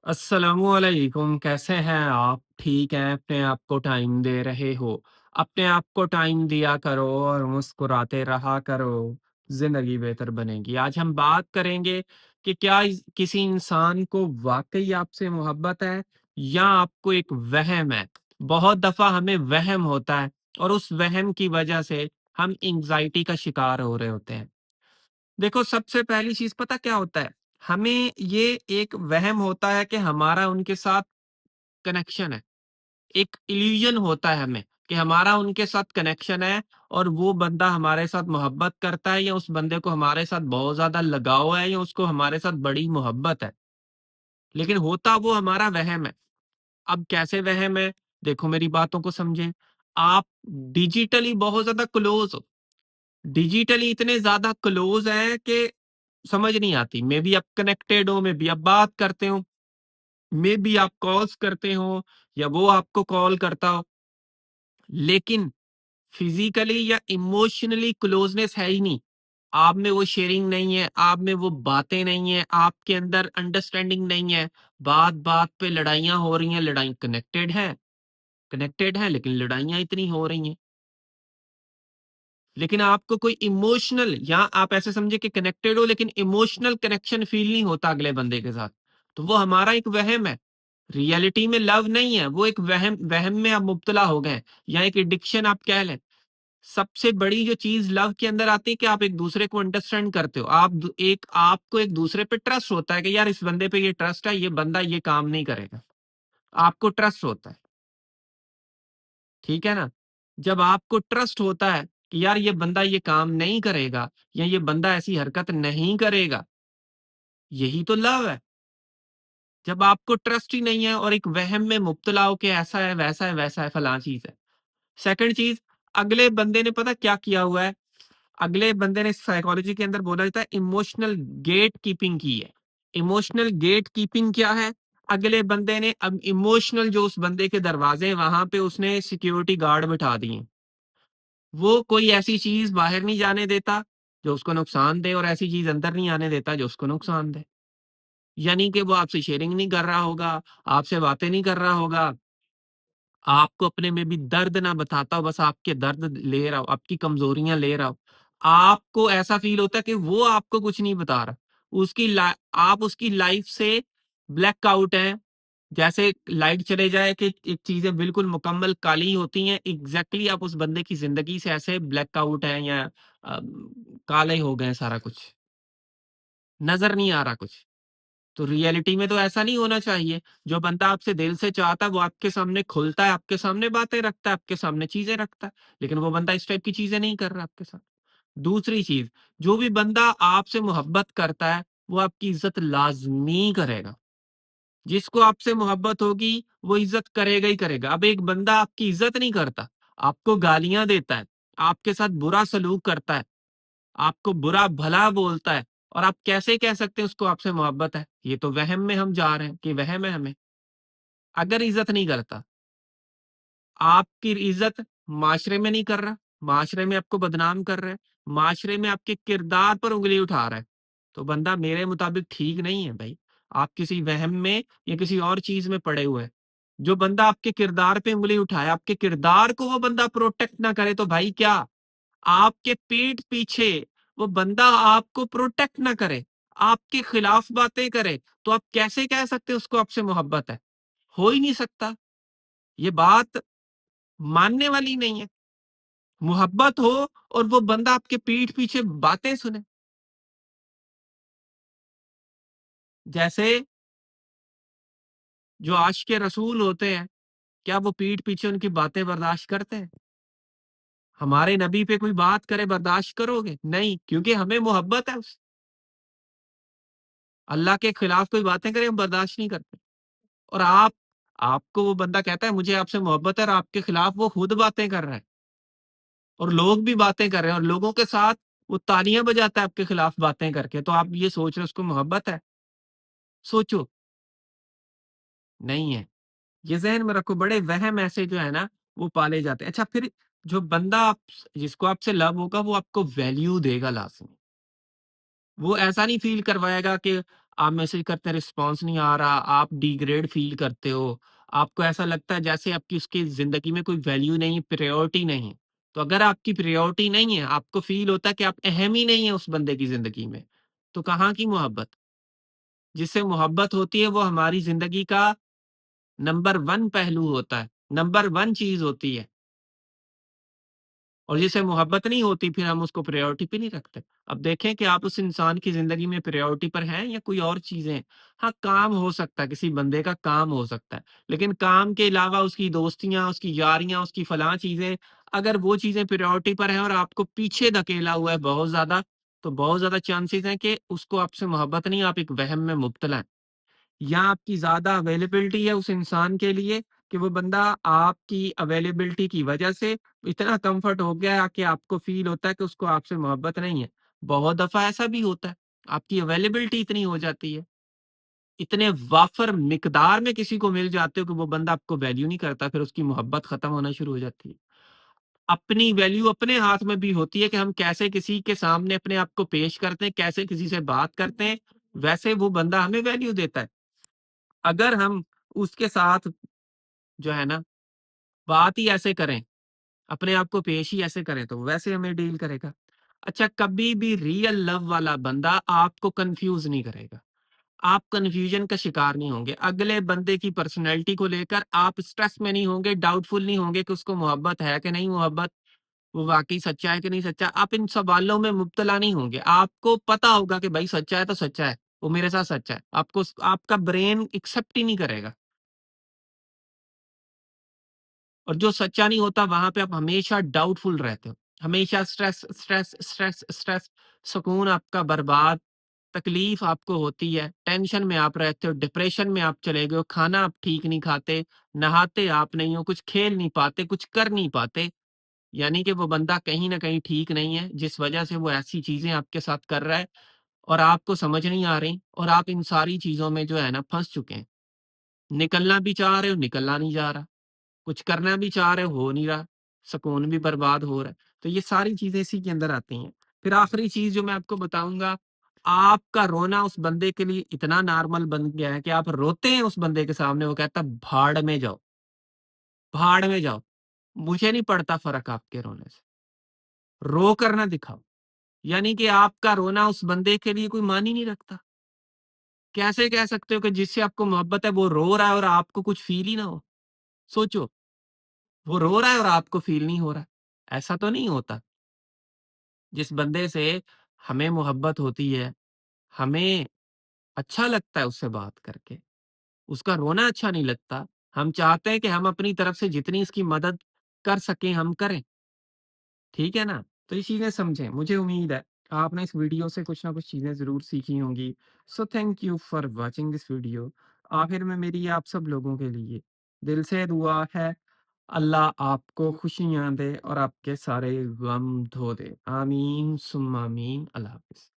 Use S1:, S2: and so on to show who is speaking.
S1: अस्सलामुअलैकुम, कैसे हैं आप? ठीक हैं, अपने आप को टाइम दे रहे हो। अपने आप को टाइम दिया करो और मुस्कुराते रहा करो, ज़िंदगी बेहतर बनेगी। आज हम बात करेंगे कि क्या किसी इंसान को वाक़ई आपसे मोहब्बत है या आपको एक वहम है। बहुत दफ़ा हमें वहम होता है और उस वहम की वजह से हम एंग्ज़ायटी का शिकार हो रहे होते हैं। देखो, सबसे पहली चीज़ पता क्या होता है? हमें ये एक वहम होता है कि हमारा उनके साथ कनेक्शन है। एक इल्यूज़न होता है हमें कि हमारा उनके साथ कनेक्शन है और वो बंदा हमारे साथ मोहब्बत करता है या उस बंदे को हमारे साथ बहुत ज़्यादा लगाव है या उसको हमारे साथ बड़ी मोहब्बत है। लेकिन होता वो हमारा वहम है। अब कैसे वहम है? देखो, मेरी बातों को समझें। आप डिजिटली बहुत ज़्यादा क्लोज़ हो। डिजिटली इतने ज़्यादा क्लोज़ हैं कि समझ नहीं आती। मेबी आप कनेक्टेड हो, मेबी आप बात करते हो, मेबी आप कॉल्स करते हो या वो आपको कॉल करता हो, लेकिन फिज़िकली या इमोशनली क्लोज़नेस है ही नहीं। आप में वो शेयरिंग नहीं है, आप में वो बातें नहीं है, आपके अंदर अंडरस्टैंडिंग नहीं है। बात-बात पे लड़ाइयाँ हो रही हैं, लड़ाई कनेक्टेड हैं लेकिन लड़ाइयाँ इतनी हो रही हैं। लेकिन आपको कोई इमोशनल या आप ऐसे समझिए कि कनेक्टेड हो लेकिन इमोशनल कनेक्शन फ़ील नहीं होता अगले बंदे के साथ। तो वो हमारा एक वहम है। रियलिटी में लव नहीं है, वो एक वहम वहम में आप मुब्तला हो गए हैं या एक एडिक्शन आप कह लें। सबसे बड़ी जो चीज़ लव के अंदर आती है कि आप एक-दूसरे को अंडरस्टैंड करते हो। आपको एक-दूसरे पे ट्रस्ट होता है कि यार इस बंदे पे ये ट्रस्ट है, ये बंदा ये काम नहीं करेगा। आपको ट्रस्ट होता है, ठीक है ना? जब आपको ट्रस्ट होता है कि यार ये बंदा ये काम नहीं करेगा या ये बंदा ऐसी हरकत नहीं करेगा, यही तो लव है। जब आपको ट्रस्ट ही नहीं है और एक वहम में मुब्तला हो कि ऐसा है, वैसा है, वैसा है, फलाँ चीज़ है। सेकंड चीज़, अगले बंदे ने पता क्या किया हुआ है? अगले बंदे ने साइकोलॉजी के अंदर बोला जाता है इमोशनल गेट कीपिंग की है। इमोशनल गेट कीपिंग क्या है? अगले बंदे ने अब इमोशनल जो उस बंदे के दरवाज़े हैं, वहाँ पे उसने सिक्योरिटी गार्ड बिठा दिए हैं। वो कोई ऐसी चीज़ बाहर नहीं जाने देता, जो उसको नुकसान दे और ऐसी चीज़ अंदर नहीं आने देता, जो उसको नुकसान दे। यानी कि वो आपसे शेयरिंग नहीं कर रहा होगा, आपसे बातें नहीं कर रहा होगा, आपको अपने में भी दर्द ना बताता हो, बस आपके दर्द ले रहा हो, आपकी कमज़ोरियाँ ले रहा हो। आपको ऐसा फ़ील होता है कि वो आपको कुछ नहीं बता रहा। आप उसकी लाइफ़ से ब्लैक आउट हैं। जैसे लाइट चले जाए कि एक चीज़ें बिल्कुल मुकम्मल काली होती हैं, एग्ज़ैक्टली आप उस बंदे की ज़िंदगी से ऐसे ब्लैक आउट हैं या काले हो गए हैं सारा कुछ, नज़र नहीं आ रहा कुछ। तो रियलिटी में तो ऐसा नहीं होना चाहिए। जो बंदा आपसे दिल से चाहता है वो आपके सामने खुलता है, आपके सामने बातें रखता है, आपके सामने चीज़ें रखता है। लेकिन वो बंदा इस टाइप की चीज़ें नहीं कर रहा आपके साथ। दूसरी चीज़, जो भी बंदा आपसे मोहब्बत करता है, वो आपकी इज़्ज़त लाज़मी करेगा। जिसको आपसे मोहब्बत होगी, वो इज़्ज़त करेगा ही करेगा। अब एक बंदा आपकी इज़्ज़त नहीं करता, आपको गालियाँ देता है, आपके साथ बुरा सलूक करता है, आपको बुरा-भला बोलता है और आप कैसे कह सकते हैं उसको आपसे मोहब्बत है? ये तो वहम में हम जा रहे हैं कि वहम है हमें। अगर इज़्ज़त नहीं करता, आपकी इज़्ज़त माशरे में नहीं कर रहा, माशरे में आपको बदनाम कर रहा है, माशरे में आपके किरदार पर उँगली उठा रहा है, तो बंदा मेरे मुताबिक ठीक नहीं है भई। आप किसी वहम में या किसी और चीज़ में पड़े हुए हैं। जो बंदा आपके किरदार पे उँगली उठाए, आपके किरदार को वो बंदा प्रोटेक्ट ना करे तो भाई क्या? आपके पीठ पीछे वो बंदा आपको प्रोटेक्ट ना करे, आपके खिलाफ बातें करे, तो आप कैसे कह सकते हैं उसको आपसे मोहब्बत है? हो ही नहीं सकता। ये बात मानने वाली नहीं है। मोहब्बत हो और वो बंदा आपके पीठ पीछे बातें सुने। जैसे जो आशिक़े रसूल होते हैं, क्या वो पीठ पीछे उनकी बातें बर्दाश्त करते हैं? हमारे नबी पे कोई बात करे बर्दाश्त करोगे? नहीं, क्योंकि हमें मोहब्बत है उससे। अल्लाह के खिलाफ कोई बातें करे हम बर्दाश्त नहीं करते। और आपको वो बंदा कहता है मुझे आपसे मोहब्बत है और आपके खिलाफ वो खुद बातें कर रहा है और लोग भी बातें कर रहे हैं और लोगों के साथ वो तालियाँ बजाता है आपके खिलाफ बातें करके, तो आप ये सोच रहे हो उसको मोहब्बत है? सोचो, नहीं है। ये ज़हन में रखो, बड़े वहम ऐसे जो है ना, वो पाले जाते हैं। अच्छा, फिर जो बंदा आप जिसको आपसे लव होगा वो आपको वैल्यू देगा लाज़मी। वो ऐसा नहीं फ़ील करवाएगा कि आप मैसेज करते हैं रिस्पॉन्स नहीं आ रहा, आप डिग्रेड फ़ील करते हो, आपको ऐसा लगता है जैसे आपकी उसकी ज़िंदगी में कोई वैल्यू नहीं है, प्रायोरिटी नहीं है। तो अगर आपकी प्रायोरिटी नहीं है, आपको फ़ील होता है कि आप अहम ही नहीं है उस बंदे की ज़िंदगी में, तो कहाँ की मोहब्बत? जिससे मोहब्बत होती है वो हमारी ज़िंदगी का नंबर 1 पहलू होता है, नंबर 1 चीज़ होती है। और जिसे मोहब्बत नहीं होती फिर हम उसको प्रायोरिटी पे नहीं रखते। अब देखें कि आप उस इंसान की ज़िंदगी में प्रायोरिटी पर हैं या कोई और चीज़ें हैं। हाँ, काम हो सकता है, किसी बंदे का काम हो सकता है, लेकिन काम के अलावा उसकी दोस्तियाँ, उसकी यारियाँ, उसकी फलाँ चीज़ें, अगर वो चीज़ें प्रायोरिटी पर हैं और आपको पीछे धकेला हुआ है बहुत ज़्यादा, तो बहुत ज़्यादा चांसेज़ हैं कि उसको आपसे मोहब्बत नहीं, आप एक वहम में मुब्तला हैं। या आपकी ज़्यादा अवेलेबिलिटी है उस इंसान के लिए कि वो बंदा आपकी अवेलेबिलिटी की वजह से इतना कम्फ़र्ट हो गया है कि आपको फ़ील होता है कि उसको आपसे मोहब्बत नहीं है। बहुत दफ़ा ऐसा भी होता है, आपकी अवेलेबिलिटी इतनी हो जाती है, इतने वाफ़र मिकदार में किसी को मिल जाते हो कि वो बंदा आपको वैल्यू नहीं करता, फिर उसकी मोहब्बत ख़त्म होना शुरू हो जाती है। अपनी वैल्यू अपने हाथ में भी होती है कि हम कैसे किसी के सामने अपने आप को पेश करते हैं, कैसे किसी से बात करते हैं, वैसे वो बंदा हमें वैल्यू देता है। अगर हम उसके साथ जो है ना, बात ही ऐसे करें, अपने आप को पेश ही ऐसे करें, तो वैसे हमें डील करेगा। अच्छा, कभी भी रियल लव वाला बंदा आपको कन्फ्यूज़ नहीं करेगा। आप कन्फ्यूज़न का शिकार नहीं होंगे। अगले बंदे की पर्सनैलिटी को लेकर आप स्ट्रेस में नहीं होंगे, डाउटफुल नहीं होंगे कि उसको मोहब्बत है कि नहीं मोहब्बत, वो वाक़ई सच्चा है कि नहीं सच्चा। आप इन सवालों में मुब्तला नहीं होंगे। आपको पता होगा कि भाई सच्चा है तो सच्चा है, वो मेरे साथ सच्चा है। आपका ब्रेन एक्सेप्ट ही नहीं करेगा। और जो सच्चा नहीं होता वहाँ पे आप हमेशा डाउटफुल रहते हो। हमेशा स्ट्रेस, स्ट्रेस, स्ट्रेस, स्ट्रेस, सुकून आपका बर्बाद, तकलीफ आपको होती है, टेंशन में आप रहते हो, डिप्रेशन में आप चले गए हो, खाना आप ठीक नहीं खाते, नहाते आप नहीं हो, कुछ खेल नहीं पाते, कुछ कर नहीं पाते। यानी कि वो बंदा कहीं न कहीं ठीक नहीं है, जिस वजह से वो ऐसी चीज़ें आपके साथ कर रहा है और आपको समझ नहीं आ रही और आप इन सारी चीज़ों में जो है ना फँस चुके हैं। निकलना भी चाह रहे हो, निकला नहीं जा रहा। कुछ करना भी चाह रहे हो नहीं रहा, सुकून भी बर्बाद हो रहा है। तो ये सारी चीज़ें इसी के अंदर आती हैं। फिर आखिरी चीज़ जो मैं आपको बताऊँगा, आपका रोना उस बंदे के लिए इतना नॉर्मल बन गया है कि आप रोते हैं उस बंदे के सामने, वो कहता है भाड़ में जाओ, भाड़ में जाओ। मुझे नहीं पड़ता फ़र्क आपके रोने से, रो कर ना दिखाओ। यानी कि आपका रोना उस बंदे के लिए कोई मानी नहीं रखता। कैसे कह सकते हो कि जिससे आपको मोहब्बत है वो रो रहा है और आपको कुछ फ़ील ही ना हो? सोचो, वो रो रहा है और आपको फ़ील नहीं हो रहा। ऐसा तो नहीं होता। जिस बंदे से हमें मोहब्बत होती है, हमें अच्छा लगता है उससे बात करके, उसका रोना अच्छा नहीं लगता, हम चाहते हैं कि हम अपनी तरफ से जितनी उसकी मदद कर सकें, हम करें, ठीक है ना? तो ये चीज़ें समझें, मुझे उम्मीद है आपने इस वीडियो से कुछ ना कुछ चीज़ें ज़रूर सीखी होंगी। So thank you for watching this video. आखिर में मेरी आप सब लोगों के लिए दिल से दुआ है, अल्लाह आपको खुशियाँ दे और आपके सारे गम धो दे। आमीन सुम्मा आमीन। अल्लाह हाफ़िज़।